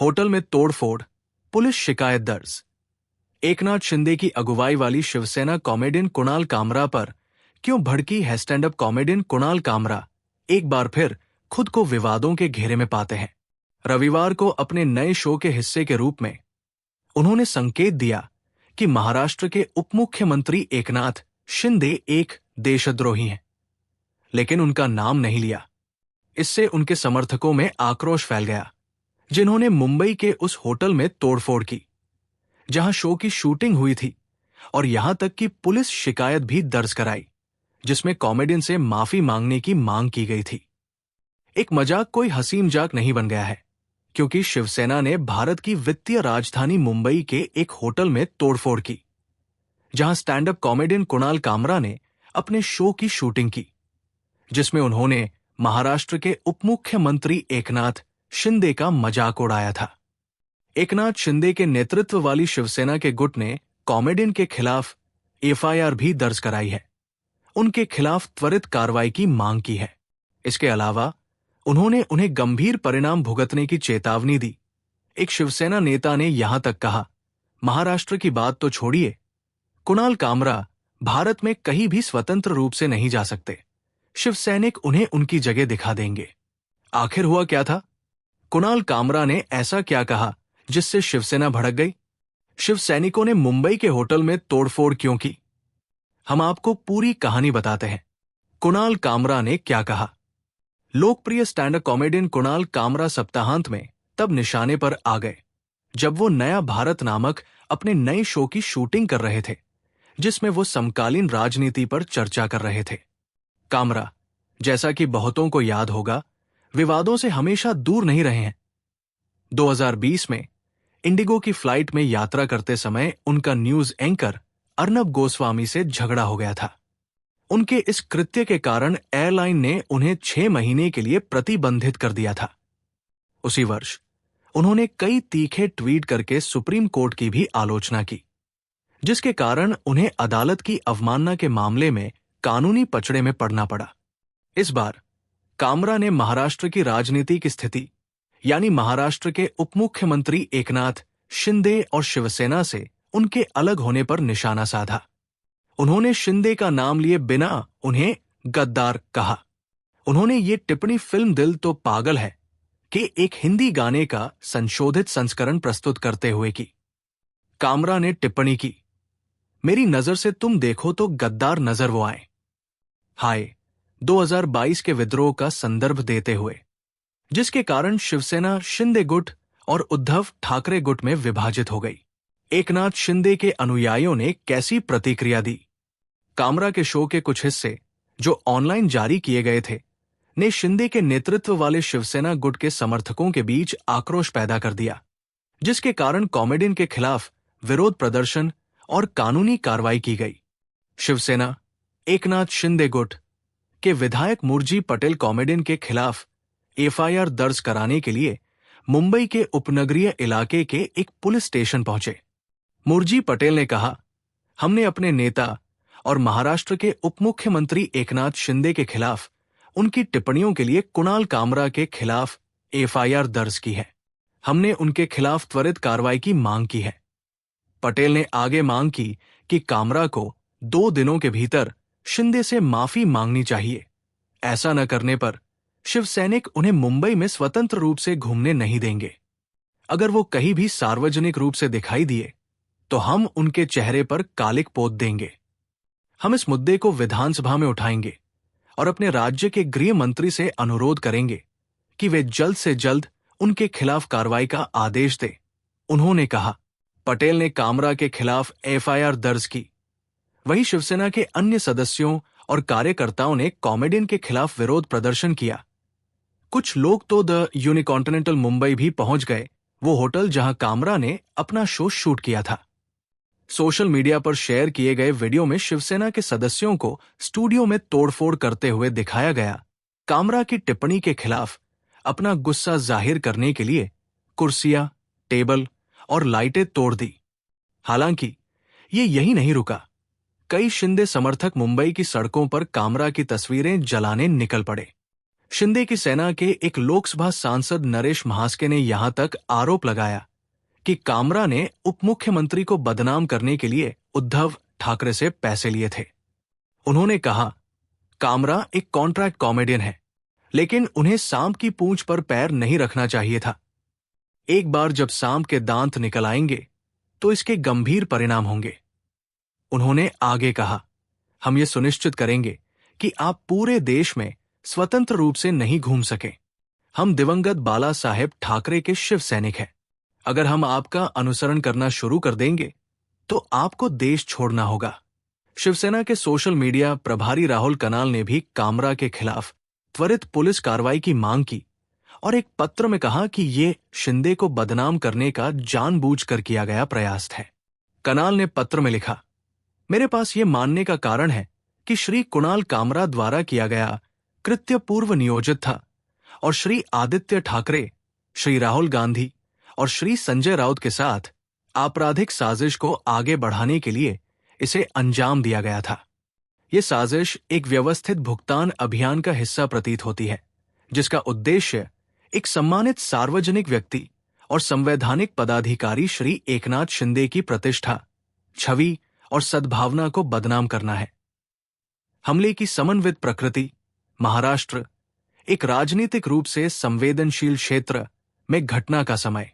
Hotel में तोड़फोड़, police शिकायत दर्ज। एकनाथ शिंदे की अगुवाई वाली शिवसेना कॉमेडियन कुणाल कामरा पर क्यों भड़की है? Stand up comedian Kunal Kamra एक बार फिर खुद को विवादों के घेरे में पाते हैं। रविवार को अपने नए शो के हिस्से के रूप में उन्होंने संकेत दिया कि महाराष्ट्र के उप मुख्यमंत्री एकनाथ शिंदे एक देशद्रोही हैं, लेकिन उनका नाम नहीं लिया। इससे उनके समर्थकों में आक्रोश फैल गया, जिन्होंने मुंबई के उस होटल में तोड़फोड़ की जहां शो की शूटिंग हुई थी, और यहां तक कि पुलिस शिकायत भी दर्ज कराई, जिसमें कॉमेडियन से माफी मांगने की मांग की गई थी। एक मजाक कोई हंसी मजाक नहीं बन गया है, क्योंकि शिवसेना ने भारत की वित्तीय राजधानी मुंबई के एक होटल में तोड़फोड़ की, जहां stand up comedian Kunal Kamra ने अपने शो की शूटिंग की, जिसमें उन्होंने महाराष्ट्र के उप मुख्यमंत्री एकनाथ शिंदे का मजाक उड़ाया था। एकनाथ शिंदे के नेतृत्व वाली शिवसेना के गुट ने कॉमेडियन के खिलाफ एफआईआर भी दर्ज कराई है, उनके खिलाफ त्वरित कार्रवाई की मांग की है। इसके अलावा उन्होंने उन्हें गंभीर परिणाम भुगतने की चेतावनी दी। एक शिवसेना नेता ने यहां तक कहा, महाराष्ट्र की बात तो छोड़िए, कुणाल कामरा भारत में कहीं भी स्वतंत्र रूप से नहीं जा सकते। शिवसैनिक उन्हें उनकी जगह दिखा देंगे। आखिर हुआ क्या था? कुणाल कामरा ने ऐसा क्या कहा जिससे शिवसेना भड़क गई? शिवसैनिकों ने मुंबई के होटल में तोड़फोड़ क्यों की? हम आपको पूरी कहानी बताते हैं। कुणाल कामरा ने क्या कहा? लोकप्रिय stand up comedian Kunal Kamra सप्ताहांत में तब निशाने पर आ गए जब वो नया भारत नामक अपने नए शो की शूटिंग कर रहे थे, जिसमें वो समकालीन राजनीति पर चर्चा कर रहे थे। कामरा, जैसा कि बहुतों को याद होगा, विवादों से हमेशा दूर नहीं रहे हैं। 2020 में इंडिगो की फ्लाइट में यात्रा करते समय उनका न्यूज एंकर अर्नब गोस्वामी से झगड़ा हो गया था। उनके इस कृत्य के कारण एयरलाइन ने उन्हें 6 महीने के लिए प्रतिबंधित कर दिया था। उसी वर्ष उन्होंने कई तीखे ट्वीट करके सुप्रीम कोर्ट की भी आलोचना की, जिसके कारण उन्हें अदालत की अवमानना के मामले में कानूनी पचड़े में पड़ना पड़ा। इस बार कामरा ने महाराष्ट्र की राजनीति की स्थिति, यानी महाराष्ट्र के उप मुख्यमंत्री एकनाथ शिंदे और शिवसेना से उनके अलग होने पर निशाना साधा। उन्होंने शिंदे का नाम लिए बिना उन्हें गद्दार कहा। उन्होंने ये टिप्पणी फिल्म दिल तो पागल है कि एक हिंदी गाने का संशोधित संस्करण प्रस्तुत करते हुए की। कामरा ने टिप्पणी की, मेरी नजर से तुम देखो तो गद्दार नजर वो आए। हाय 2022 के विद्रोह का संदर्भ देते हुए, जिसके कारण शिवसेना शिंदे गुट और उद्धव ठाकरे गुट में विभाजित हो गई। एकनाथ शिंदे के अनुयायियों ने कैसी प्रतिक्रिया दी? कामरा के शो के कुछ हिस्से जो ऑनलाइन जारी किए गए थे ने शिंदे के नेतृत्व वाले शिवसेना गुट के समर्थकों के बीच आक्रोश पैदा कर दिया, जिसके कारण कॉमेडियन के खिलाफ विरोध प्रदर्शन और कानूनी कार्रवाई की गई। शिवसेना एकनाथ शिंदे गुट के विधायक मुरजी पटेल कॉमेडियन के खिलाफ एफआईआर दर्ज कराने के लिए मुंबई के उपनगरीय इलाके के एक पुलिस स्टेशन पहुंचे। मुरजी पटेल ने कहा, हमने अपने नेता और महाराष्ट्र के उप मुख्यमंत्री एकनाथ शिंदे के खिलाफ उनकी टिप्पणियों के लिए कुणाल कामरा के खिलाफ एफआईआर दर्ज की है। हमने उनके खिलाफ त्वरित कार्रवाई की मांग की है। पटेल ने आगे मांग की कि कामरा को 2 दिनों के भीतर शिंदे से माफी मांगनी चाहिए। ऐसा न करने पर शिवसैनिक उन्हें मुंबई में स्वतंत्र रूप से घूमने नहीं देंगे। अगर वो कहीं भी सार्वजनिक रूप से दिखाई दिए तो हम उनके चेहरे पर कालिक पोत देंगे। हम इस मुद्दे को विधानसभा में उठाएंगे और अपने राज्य के गृह मंत्री से अनुरोध करेंगे कि वे जल्द से जल्द उनके खिलाफ कार्रवाई का आदेश दें, उन्होंने कहा। पटेल ने कामरा के खिलाफ एफआईआर दर्ज की। वहीं शिवसेना के अन्य सदस्यों और कार्यकर्ताओं ने कॉमेडियन के खिलाफ विरोध प्रदर्शन किया। कुछ लोग तो द यूनिकॉन्टिनेंटल मुंबई भी पहुंच गए, वो होटल जहां कामरा ने अपना शो शूट किया था। सोशल मीडिया पर शेयर किए गए वीडियो में शिवसेना के सदस्यों को स्टूडियो में तोड़फोड़ करते हुए दिखाया गया। कामरा की टिप्पणी के खिलाफ अपना गुस्सा जाहिर करने के लिए कुर्सियां, टेबल और लाइटें तोड़ दी। हालांकि ये यही नहीं रुका। कई शिंदे समर्थक मुंबई की सड़कों पर कामरा की तस्वीरें जलाने निकल पड़े। शिंदे की सेना के एक लोकसभा सांसद नरेश म्हास्के ने यहां तक आरोप लगाया कि कामरा ने उप मुख्यमंत्री को बदनाम करने के लिए उद्धव ठाकरे से पैसे लिए थे। उन्होंने कहा, कामरा एक कॉन्ट्रैक्ट कॉमेडियन है, लेकिन उन्हें सांप की पूंछ पर पैर नहीं रखना चाहिए था। एक बार जब सांप के दांत निकल आएंगे तो इसके गंभीर परिणाम होंगे। उन्होंने आगे कहा, हम ये सुनिश्चित करेंगे कि आप पूरे देश में स्वतंत्र रूप से नहीं घूम सके। हम दिवंगत बाला साहेब ठाकरे के शिव सैनिक हैं। अगर हम आपका अनुसरण करना शुरू कर देंगे तो आपको देश छोड़ना होगा। शिवसेना के सोशल मीडिया प्रभारी राहुल कनाल ने भी कामरा के खिलाफ त्वरित पुलिस कार्रवाई की मांग की और एक पत्र में कहा कि ये शिंदे को बदनाम करने का जानबूझकर किया गया प्रयास है। कनाल ने पत्र में लिखा, मेरे पास ये मानने का कारण है कि श्री कुणाल कामरा द्वारा किया गया कृत्य पूर्व नियोजित था और श्री आदित्य ठाकरे, श्री राहुल गांधी और श्री संजय राउत के साथ आपराधिक साजिश को आगे बढ़ाने के लिए इसे अंजाम दिया गया था। ये साजिश एक व्यवस्थित भुगतान अभियान का हिस्सा प्रतीत होती है, जिसका उद्देश्य एक सम्मानित सार्वजनिक व्यक्ति और संवैधानिक पदाधिकारी श्री एकनाथ शिंदे की प्रतिष्ठा, छवि और सद्भावना को बदनाम करना है। हमले की समन्वित प्रकृति, महाराष्ट्र एक राजनीतिक रूप से संवेदनशील क्षेत्र में घटना का समय,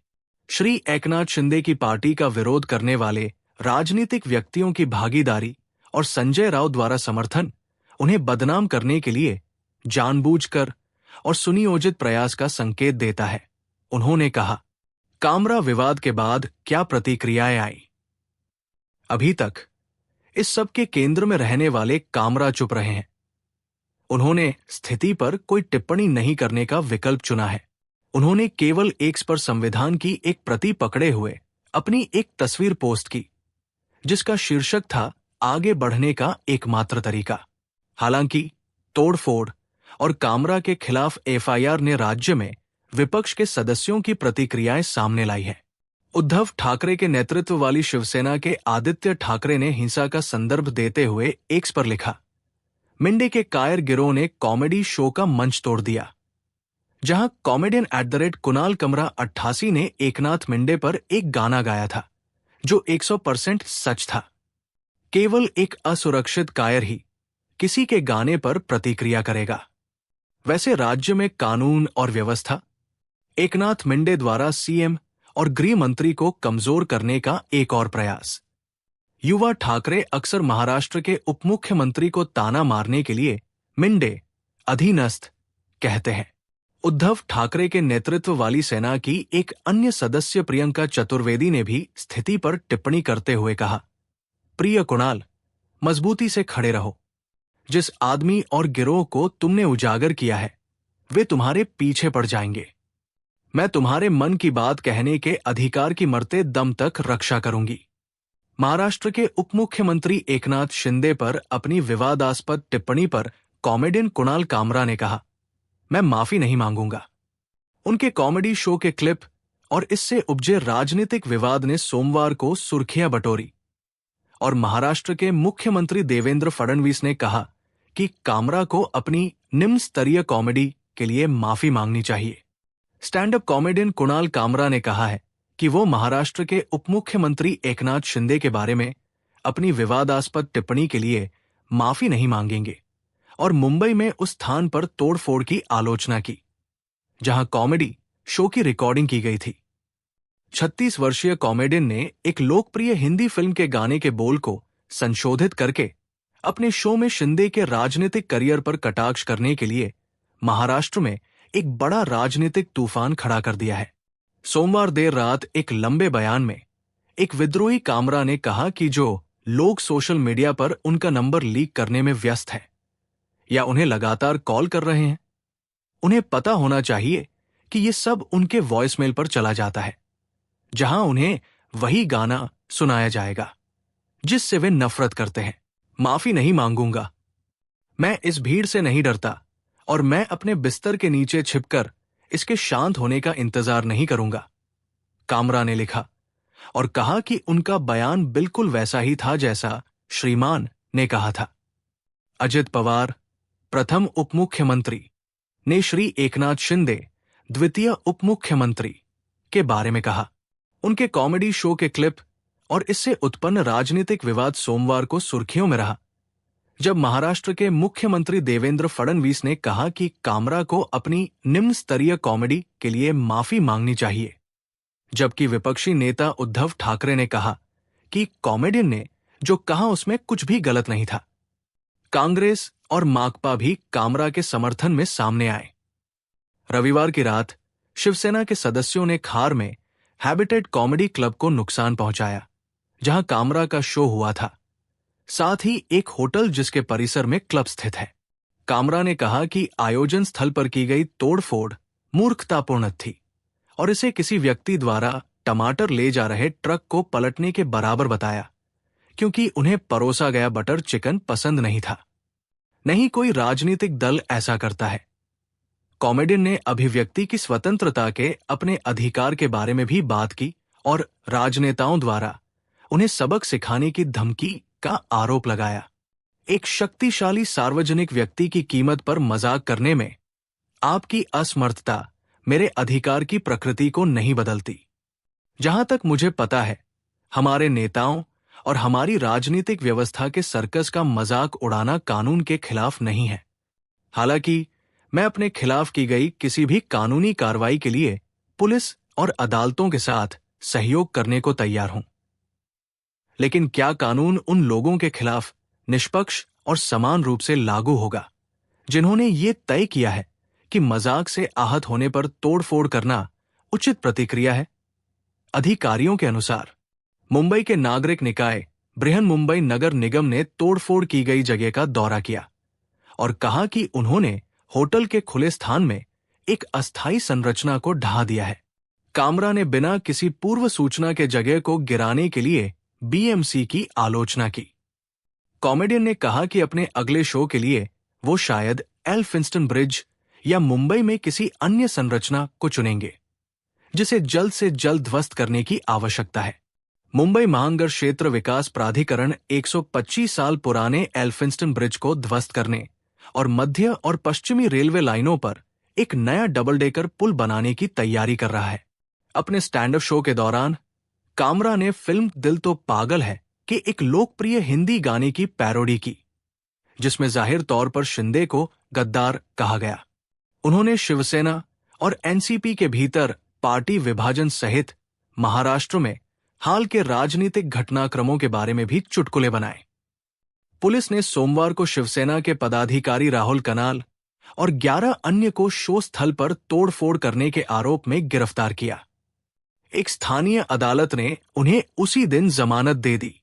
श्री एकनाथ शिंदे की पार्टी का विरोध करने वाले राजनीतिक व्यक्तियों की भागीदारी और संजय राउत द्वारा समर्थन उन्हें बदनाम करने के लिए जानबूझकर और सुनियोजित प्रयास का संकेत देता है। उन्होंने कहा, कामरा विवाद के बाद क्या प्रतिक्रियाएं आई? अभी तक इस सब के केंद्र में रहने वाले कामरा चुप रहे हैं। उन्होंने स्थिति पर कोई टिप्पणी नहीं करने का विकल्प चुना है। उन्होंने केवल एक्स पर संविधान की एक प्रति पकड़े हुए अपनी एक तस्वीर पोस्ट की, जिसका शीर्षक था, आगे बढ़ने का एकमात्र तरीका। हालांकि तोड़फोड़ और कामरा के खिलाफ एफआईआर ने राज्य में विपक्ष के सदस्यों की प्रतिक्रियाएं सामने लाई है। उद्धव ठाकरे के नेतृत्व वाली शिवसेना के आदित्य ठाकरे ने हिंसा का संदर्भ देते हुए एक्स पर लिखा, मिंडे के कायर गिरोह ने कॉमेडी शो का मंच तोड़ दिया। जहां कॉमेडियन @कुणाल कमरा 88 ने एकनाथ मिंडे पर एक गाना गाया था जो 100% सच था। केवल एक असुरक्षित कायर ही किसी के गाने पर प्रतिक्रिया करेगा। वैसे राज्य में कानून और व्यवस्था, एकनाथ मिंडे द्वारा सीएम और गृह मंत्री को कमजोर करने का एक और प्रयास। युवा ठाकरे अक्सर महाराष्ट्र के उप मुख्यमंत्री को ताना मारने के लिए मिंडे अधीनस्थ कहते हैं। उद्धव ठाकरे के नेतृत्व वाली सेना की एक अन्य सदस्य प्रियंका चतुर्वेदी ने भी स्थिति पर टिप्पणी करते हुए कहा, प्रिय कुणाल, मजबूती से खड़े रहो। जिस आदमी और गिरोह को तुमने उजागर किया है वे तुम्हारे पीछे पड़ जाएंगे। मैं तुम्हारे मन की बात कहने के अधिकार की मरते दम तक रक्षा करूंगी। महाराष्ट्र के उप मुख्यमंत्री एकनाथ शिंदे पर अपनी विवादास्पद टिप्पणी पर कॉमेडियन कुणाल कामरा ने कहा, मैं माफी नहीं मांगूंगा। उनके कॉमेडी शो के क्लिप और इससे उपजे राजनीतिक विवाद ने सोमवार को सुर्खियां बटोरी और महाराष्ट्र के मुख्यमंत्री देवेंद्र फडणवीस ने कहा कि कामरा को अपनी निम्न स्तरीय कॉमेडी के लिए माफी मांगनी चाहिए। Stand up comedian Kunal Kamra ने कहा है कि वो महाराष्ट्र के उप मुख्यमंत्री एकनाथ शिंदे के बारे में अपनी विवादास्पद टिप्पणी के लिए माफी नहीं मांगेंगे और मुंबई में उस स्थान पर तोड़फोड़ की आलोचना की जहां कॉमेडी शो की रिकॉर्डिंग की गई थी। 36 वर्षीय कॉमेडियन ने एक लोकप्रिय हिंदी फिल्म के गाने के बोल को संशोधित करके अपने शो में शिंदे के राजनीतिक करियर पर कटाक्ष करने के लिए महाराष्ट्र में एक बड़ा राजनीतिक तूफान खड़ा कर दिया है। सोमवार देर रात एक लंबे बयान में एक विद्रोही कामरा ने कहा कि जो लोग सोशल मीडिया पर उनका नंबर लीक करने में व्यस्त हैं या उन्हें लगातार कॉल कर रहे हैं, उन्हें पता होना चाहिए कि ये सब उनके वॉइसमेल पर चला जाता है, जहां उन्हें वही गाना सुनाया जाएगा जिससे वे नफरत करते हैं। माफी नहीं मांगूंगा। मैं इस भीड़ से नहीं डरता और मैं अपने बिस्तर के नीचे छिपकर इसके शांत होने का इंतजार नहीं करूंगा, कामरा ने लिखा और कहा कि उनका बयान बिल्कुल वैसा ही था जैसा श्रीमान ने कहा था। अजित पवार, प्रथम उप मुख्यमंत्री, ने श्री एकनाथ शिंदे, द्वितीय उप मुख्यमंत्री, के बारे में कहा। उनके कॉमेडी शो के क्लिप और इससे उत्पन्न राजनीतिक विवाद सोमवार को सुर्खियों में रहा, जब महाराष्ट्र के मुख्यमंत्री देवेंद्र फडणवीस ने कहा कि कामरा को अपनी निम्न स्तरीय कॉमेडी के लिए माफी मांगनी चाहिए, जबकि विपक्षी नेता उद्धव ठाकरे ने कहा कि कॉमेडियन ने जो कहा उसमें कुछ भी गलत नहीं था। कांग्रेस और माकपा भी कामरा के समर्थन में सामने आए। रविवार की रात शिवसेना के सदस्यों ने खार में हैबिटेट कॉमेडी क्लब को नुकसान पहुंचाया, जहां कामरा का शो हुआ था, साथ ही एक होटल जिसके परिसर में क्लब स्थित है। कामरा ने कहा कि आयोजन स्थल पर की गई तोड़फोड़ मूर्खतापूर्ण थी और इसे किसी व्यक्ति द्वारा टमाटर ले जा रहे ट्रक को पलटने के बराबर बताया, क्योंकि उन्हें परोसा गया बटर चिकन पसंद नहीं था। नहीं कोई राजनीतिक दल ऐसा करता है। कॉमेडियन ने अभिव्यक्ति की स्वतंत्रता के अपने अधिकार के बारे में भी बात की और राजनेताओं द्वारा उन्हें सबक सिखाने की धमकी का आरोप लगाया। एक शक्तिशाली सार्वजनिक व्यक्ति की कीमत पर मजाक करने में आपकी असमर्थता मेरे अधिकार की प्रकृति को नहीं बदलती। जहां तक मुझे पता है, हमारे नेताओं और हमारी राजनीतिक व्यवस्था के सर्कस का मजाक उड़ाना कानून के खिलाफ नहीं है। हालांकि मैं अपने खिलाफ की गई किसी भी कानूनी कार्रवाई के लिए पुलिस और अदालतों के साथ सहयोग करने को तैयार हूं। लेकिन क्या कानून उन लोगों के खिलाफ निष्पक्ष और समान रूप से लागू होगा जिन्होंने ये तय किया है कि मजाक से आहत होने पर तोड़फोड़ करना उचित प्रतिक्रिया है? अधिकारियों के अनुसार मुंबई के नागरिक निकाय बृहन्मुंबई नगर निगम ने तोड़फोड़ की गई जगह का दौरा किया और कहा कि उन्होंने होटल के खुले स्थान में एक अस्थायी संरचना को ढहा दिया है। कामरा ने बिना किसी पूर्व सूचना के जगह को गिराने के लिए बीएमसी की आलोचना की। कॉमेडियन ने कहा कि अपने अगले शो के लिए वो शायद एल्फिंस्टन ब्रिज या मुंबई में किसी अन्य संरचना को चुनेंगे, जिसे जल्द से जल्द ध्वस्त करने की आवश्यकता है। मुंबई महानगर क्षेत्र विकास प्राधिकरण 125 साल पुराने एल्फिंस्टन ब्रिज को ध्वस्त करने और मध्य और पश्चिमी रेलवे लाइनों पर एक नया डबल डेकर पुल बनाने की तैयारी कर रहा है। अपने स्टैंड अप शो के दौरान कामरा ने फिल्म दिल तो पागल है के एक लोकप्रिय हिंदी गाने की पैरोडी की, जिसमें जाहिर तौर पर शिंदे को गद्दार कहा गया। उन्होंने शिवसेना और एनसीपी के भीतर पार्टी विभाजन सहित महाराष्ट्र में हाल के राजनीतिक घटनाक्रमों के बारे में भी चुटकुले बनाए। पुलिस ने सोमवार को शिवसेना के पदाधिकारी राहुल कनाल और 11 अन्य को शो स्थल पर तोड़फोड़ करने के आरोप में गिरफ्तार किया। एक स्थानीय अदालत ने उन्हें उसी दिन जमानत दे दी।